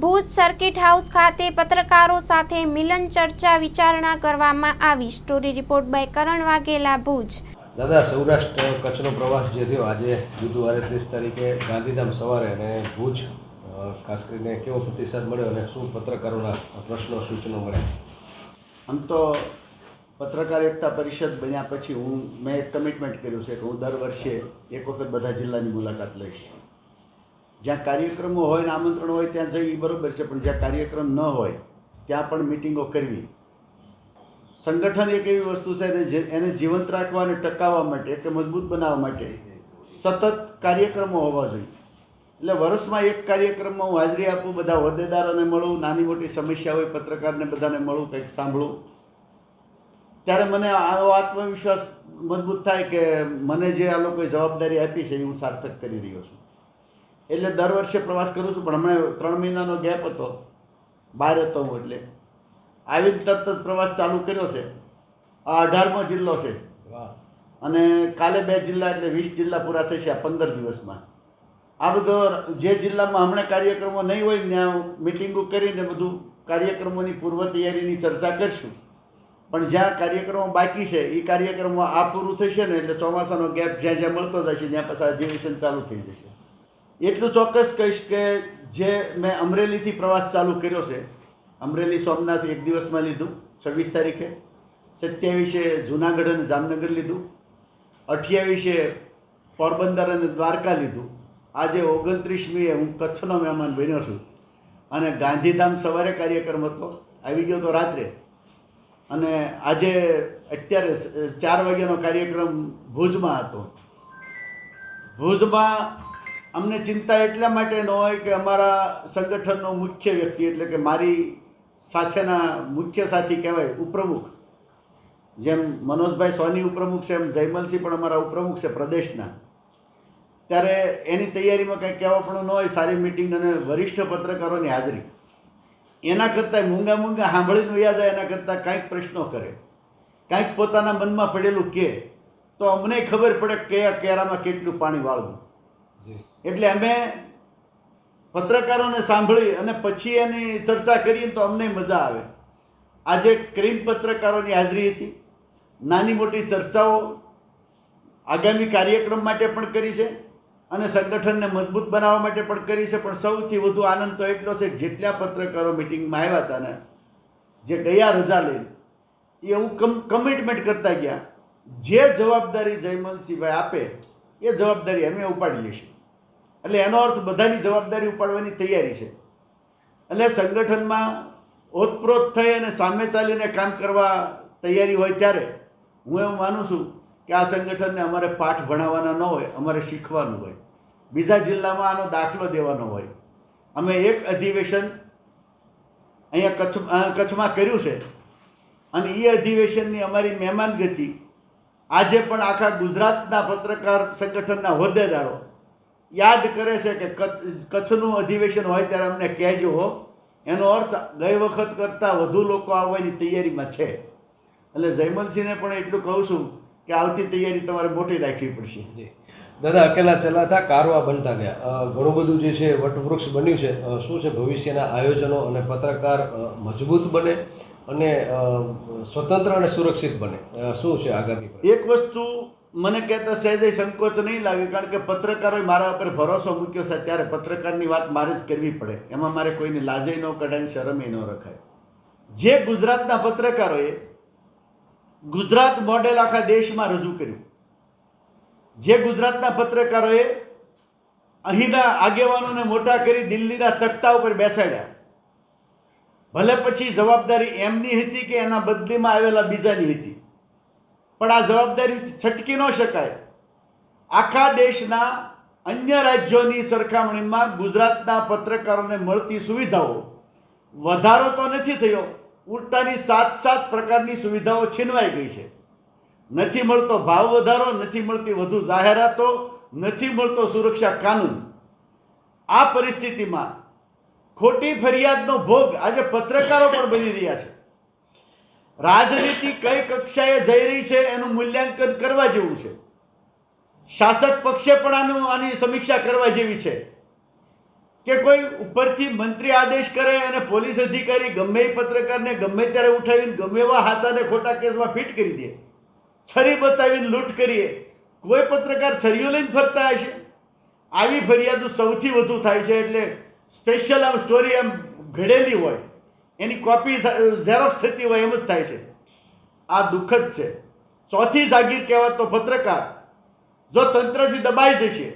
Bhuj circuit house ખાતે પત્રકારો સાથે મિલન ચર્ચા વિચારણા કરવામાં આવી। સ્ટોરી રિપોર્ટ બાય કરણ વાઘેલા, ભુજ। દાદા, સૌરાષ્ટ્ર કચ્છનો પ્રવાસ જે થયો આજે બુધવારે 30 તારીખે ગાંધીધામ સવારે અને ભુજ ખાસ કરીને કેવો પ્રતિસાદ મળ્યો અને શું પત્રકારોના પ્રશ્નો સૂચનો મળ્યા? આમ તો પત્રકાર એકતા પરિષદ બન્યા પછી મેં એક કમિટમેન્ટ કર્યું છે કે હું દર વર્ષે એક વખત બધા જિલ્લાની મુલાકાત લઈશ। જ્યાં કાર્યક્રમો હોય ને આમંત્રણ હોય ત્યાં જઈ એ બરાબર છે, પણ જ્યાં કાર્યક્રમ ન હોય ત્યાં પણ મિટિંગો કરવી। સંગઠન એક એવી વસ્તુ છે એને જીવંત રાખવા અને ટકાવવા માટે કે મજબૂત બનાવવા માટે સતત કાર્યક્રમો હોવા જોઈએ। એટલે વર્ષમાં એક કાર્યક્રમમાં હું હાજરી આપું, બધા હોદ્દેદારોને મળું, નાની મોટી સમસ્યા હોય પત્રકારને બધાને મળું, કંઈક સાંભળું, ત્યારે મને આવો આત્મવિશ્વાસ મજબૂત થાય કે મને જે આ લોકોએ જવાબદારી આપી છે એ હું સાર્થક કરી રહ્યો છું। એટલે દર વર્ષે પ્રવાસ કરું છું, પણ હમણાં 3 મહિનાનો ગેપ હતો, બહાર હતો હું, એટલે આવીને તરત જ પ્રવાસ ચાલુ કર્યો છે। આ 18મો જિલ્લો છે અને કાલે 2 જિલ્લા એટલે 20 જિલ્લા પૂરા થશે આ 15 દિવસમાં। આ બધો જે જિલ્લામાં હમણાં કાર્યક્રમો નહીં હોય ત્યાં મિટિંગો કરીને બધું કાર્યક્રમોની પૂર્વ તૈયારીની ચર્ચા કરીશું, પણ જ્યાં કાર્યક્રમો બાકી છે એ કાર્યક્રમો આ પૂરું થશે ને એટલે ચોમાસાનો ગેપ જ્યાં જ્યાં મળતો જશે ત્યાં પછી અધિવેશન ચાલુ થઈ જશે। એટલું ચોક્કસ કહીશ કે જે મેં અમરેલીથી પ્રવાસ ચાલુ કર્યો છે, અમરેલી સોમનાથ એક દિવસમાં લીધું 26 તારીખે, 27 જૂનાગઢ અને જામનગર લીધું, 28 પોરબંદર અને દ્વારકા લીધું, આજે 29મીએ હું કચ્છનો મહેમાન બન્યો છું અને ગાંધીધામ સવારે કાર્યક્રમ હતો, આવી ગયો તો રાત્રે, અને આજે અત્યારે 4 વાગ્યાનો કાર્યક્રમ ભુજમાં હતો। ભુજમાં અમને ચિંતા એટલા માટે ન હોય કે અમારા સંગઠનનો મુખ્ય વ્યક્તિ એટલે કે મારી સાથેના મુખ્ય સાથી કહેવાય ઉપપ્રમુખ, જેમ મનોજભાઈ સોની ઉપપ્રમુખ છે એમ જયમલસિંહ પણ અમારા ઉપપ્રમુખ છે પ્રદેશના, ત્યારે એની તૈયારીમાં કંઈ કહેવાપણું ન હોય, સારી મિટિંગ અને વરિષ્ઠ પત્રકારોની હાજરી, એના કરતાં મૂંગા સાંભળીને વયા જાય એના કરતાં કાંઈક પ્રશ્નો કરે, કાંઈક પોતાના મનમાં પડેલું કહે તો અમને ખબર પડે કે કયા કેરામાં કેટલું પાણી વાળવું। એટલે અમે પત્રકારોને સાંભળી અને પછી એની ચર્ચા કરીએ તો અમને મજા આવે। આજે ક્રીમ પત્રકારોની હાજરી હતી, નાની મોટી ચર્ચાઓ આગામી કાર્યક્રમ માટે પણ કરી છે અને સંગઠનને મજબૂત બનાવવા માટે પણ કરી છે, પણ સૌથી વધુ આનંદ તો એટલો છે કે જેટલા પત્રકારો મિટિંગમાં આવ્યા હતા ને, જે ગયા રજા લઈને, એ એવું કમિટમેન્ટ કરતા ગયા, જે જવાબદારી જયમલસિંહભાઈ આપે એ જવાબદારી અમે ઉપાડી લઈશું। એટલે એનો અર્થ બધાની જવાબદારી ઉપાડવાની તૈયારી છે। એટલે સંગઠનમાં ઓતપ્રોત થઈ અને સામે ચાલીને કામ કરવા તૈયારી હોય ત્યારે હું એવું માનું છું કે આ સંગઠનને અમારે પાઠ ભણાવવાના ન હોય, અમારે શીખવાનું હોય, બીજા જિલ્લામાં આનો દાખલો દેવાનો હોય। અમે એક અધિવેશન અહીંયા કચ્છમાં કર્યું છે અને એ અધિવેશનની અમારી મહેમાનગતિ આજે પણ આખા ગુજરાતના પત્રકાર સંગઠનના હોદ્દેદારો યાદ કરે છે કે કચ્છનું અધિવેશન હોય ત્યારે અમને કહેજો હો, એનો અર્થ ગઈ વખત કરતાં વધુ લોકો આવવાની તૈયારીમાં છે। એટલે જયમલસિંહને પણ એટલું કહું છું કે આવતી તૈયારી તમારે મોટી રાખવી પડશે। દાદા, અકેલા ચલાતા કારવા બનતા ગયા, ઘણું બધું જે છે વટવૃક્ષ બન્યું છે, શું છે ભવિષ્યના આયોજનો અને પત્રકાર મજબૂત બને અને સ્વતંત્ર અને સુરક્ષિત બને, શું છે આગામી? એક વસ્તુ મને કહેતા સહેજે સંકોચ નહીં લાગે, કારણ કે પત્રકારોએ મારા ઉપર ભરોસો મૂક્યો છે ત્યારે પત્રકારની વાત મારે જ કરવી પડે, એમાં મારે કોઈની લાજે ન કઢાય, શરમે ન રખાય। જે ગુજરાતના પત્રકારોએ ગુજરાત મોડેલ આખા દેશમાં રજૂ કર્યું, જે ગુજરાતના પત્રકારોએ અહીંના આગેવાનોને મોટા કરી દિલ્હીના તખ્તા ઉપર બેસાડ્યા, ભલે પછી જવાબદારી એમની હતી કે એના બદલીમાં આવેલા બીજાની હતી, પણ આ જવાબદારી છટકી ન શકાય। આખા દેશના અન્ય રાજ્યોની સરખામણીમાં ગુજરાતના પત્રકારોને મળતી સુવિધાઓ વધારો તો નથી થયો, ઉલટાની 7 પ્રકારની સુવિધાઓ છીનવાઈ ગઈ છે। નથી મળતો ભાવ વધારો, નથી મળતી વધુ જાહેરાતો, નથી મળતો સુરક્ષા કાનૂન। આ પરિસ્થિતિમાં ખોટી ફરિયાદનો ભોગ આજે પત્રકારો પણ બની રહ્યા છે। રાજનીતિ કઈ કક્ષાએ જઈ રહી છે એનું મૂલ્યાંકન કરવા જેવું છે, શાસક પક્ષે પણ આની સમીક્ષા કરવા જેવી છે। કે કોઈ ઉપરથી મંત્રી આદેશ કરે અને પોલીસ અધિકારી ગમે એ પત્રકારને ગમે ત્યારે ઉઠાવીને ગમે એવા હાચાને ખોટા કેસમાં ફિટ કરી દે, છરી બતાવીને લૂંટ કરીએ. કોઈ પત્રકાર છરીઓ લઈને ફરતા હશે? આવી ફરિયાદો સૌથી વધુ થાય છે. એટલે સ્પેશિયલ આમ સ્ટોરી આમ ઘડેલી હોય, એની કોપી ઝેરોક્સ થતી હોય એમ જ થાય છે. આ દુઃખદ છે. ચોથી જાગીર કહેવાતો પત્રકાર જો તંત્રથી દબાઈ જશે,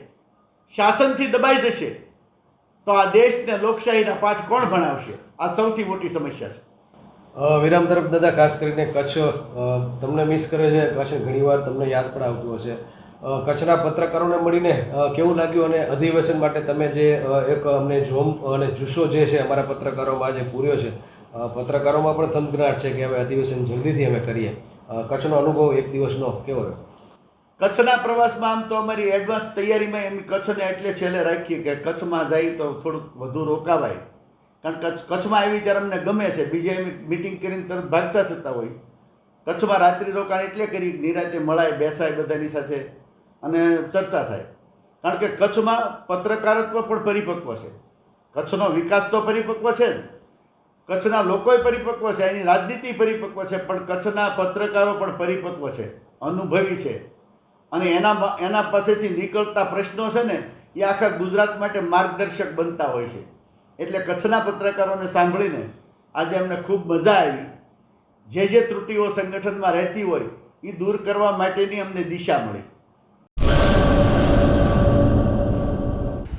શાસનથી દબાઈ જશે, તો આ દેશને લોકશાહીના પાઠ કોણ ભણાવશે? આ સૌથી મોટી સમસ્યા છે. વિરામ તરફ દાદા, ખાસ કરીને કચ્છ તમને મિસ કરે છે. કચ્છ ઘણીવાર તમને યાદ પણ આવતું હશે. કચ્છના પત્રકારોને મળીને કેવું લાગ્યું? અને અધિવેશન માટે તમે જે એક અમને જોમ અને જુસ્સો જે છે અમારા પત્રકારોમાં જે પૂર્યો છે, પત્રકારોમાં પણ થનગનાટ છે કે હવે અધિવેશન જલ્દીથી અમે કરીએ. કચ્છનો અનુભવ એક દિવસનો કેવો રહ્યો? કચ્છના પ્રવાસમાં આમ તો અમારી એડવાન્સ તૈયારીમાં એમ કચ્છને એટલે છેલ્લે રાખીએ કે કચ્છમાં જાય તો થોડુંક વધુ રોકાવાય. કારણ કે કચ્છમાં આવી ત્યારે અમને ગમે છે. બીજે એમ મિટિંગ કરીને તરત ભાગતા થતા હોય. કચ્છમાં રાત્રિ રોકાણ એટલે કરી નિરાતે મળાય, બેસાય બધાની સાથે અને ચર્ચા થાય. કારણ કે કચ્છમાં પત્રકારત્વ પણ પરિપક્વ છે. કચ્છનો વિકાસ તો પરિપક્વ છે જ, કચ્છના લોકોય પરિપક્વ છે, એની રાજનીતિ પરિપક્વ છે, પણ કચ્છના પત્રકારો પણ પરિપક્વ છે, અનુભવી છે. અને એના પાસેથી નીકળતા પ્રશ્નો છે ને એ આખા ગુજરાત માટે માર્ગદર્શક બનતા હોય છે. એટલે કચ્છના પત્રકારોને સાંભળીને આજે અમને ખૂબ મજા આવી. જે ત્રુટિઓ સંગઠનમાં રહેતી હોય એ દૂર કરવા માટેની અમને દિશા મળી.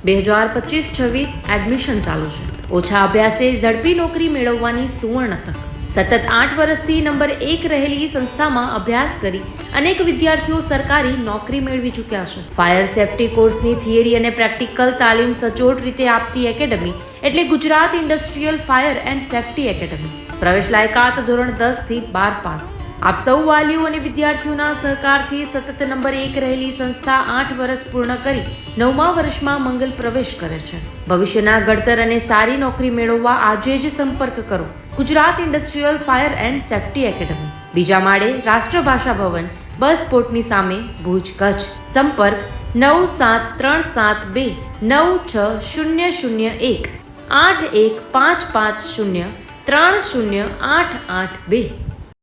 2025-26 એડમિશન ચાલુ છે. ઓછા અભ્યાસે ઝડપી નોકરી મેળવવાની સુવર્ણ તક. સતત 8 વર્ષથી નંબર 1 રહેલી સંસ્થામાં અભ્યાસ કરી અનેક વિદ્યાર્થીઓ સરકારી નોકરી મેળવી ચૂક્યા છે. ફાયર સેફટી કોર્સની થિયરી અને પ્રેક્ટિકલ તાલીમ સચોટ રીતે આપતી એકેડમી એટલે Gujarat industrial fire and safety academy. પ્રવેશ લાયકાત ધોરણ 10 થી 12 પાસ. આપ સૌ વાલીઓ અને વિદ્યાર્થીઓના સહકારથી સતત નંબર 1 રહેલી સંસ્થા 8 વર્ષ પૂર્ણ કરી 9મા વર્ષમાં મંગલ પ્રવેશ કરે છે. ભવિષ્યના ઘડતર અને સારી નોકરી મેળવવા આજે જ સંપર્ક કરો Gujarat industrial fire and safety academy, બીજા માળે રાષ્ટ્રભાષા ભવન, બસ પોર્ટની સામે, ભુજ, કચ્છ. સંપર્ક 9737296001 8155030882.